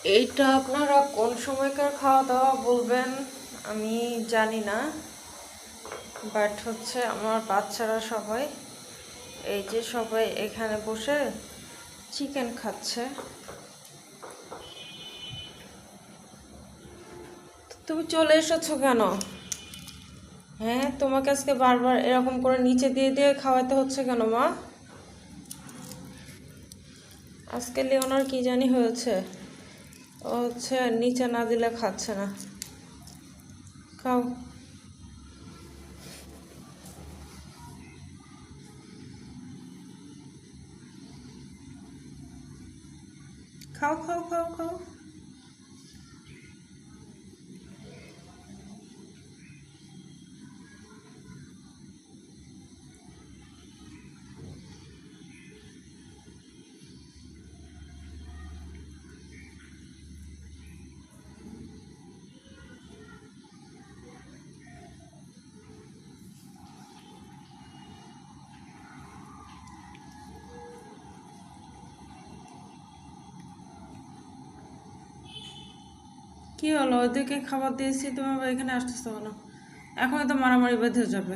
এইটা আপনারা কোন সময়কার খাওয়া দাওয়া বলবেন আমি জানি না, বাট হচ্ছে আমার বাচ্চারা সবাই এই যে সবাই এখানে বসে চিকেন খাচ্ছে। তুমি চলে এসেছো কেন? হ্যাঁ, তোমাকে আজকে বারবার এরকম করে নিচে দিয়ে দিয়ে খাওয়াতে হচ্ছে কেন মা? আজকে লিওনার কি জানি হয়েছে, ও হচ্ছে নিচে না দিলে খাচ্ছে না। খাও খাও খাও খাও খাও। কি হলো, ওদেরকে খাবার দিয়েছি, তুমি আবার এখানে আসতেছো কেন? এখন তো মারামারি বেঁধে যাবে।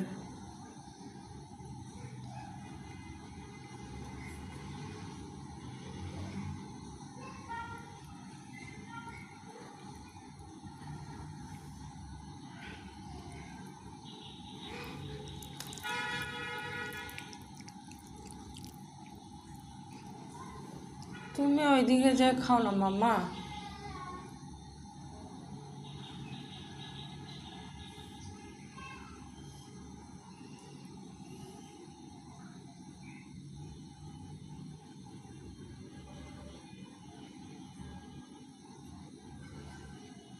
তুমি ওইদিকে যাই খাও না মাম্মা।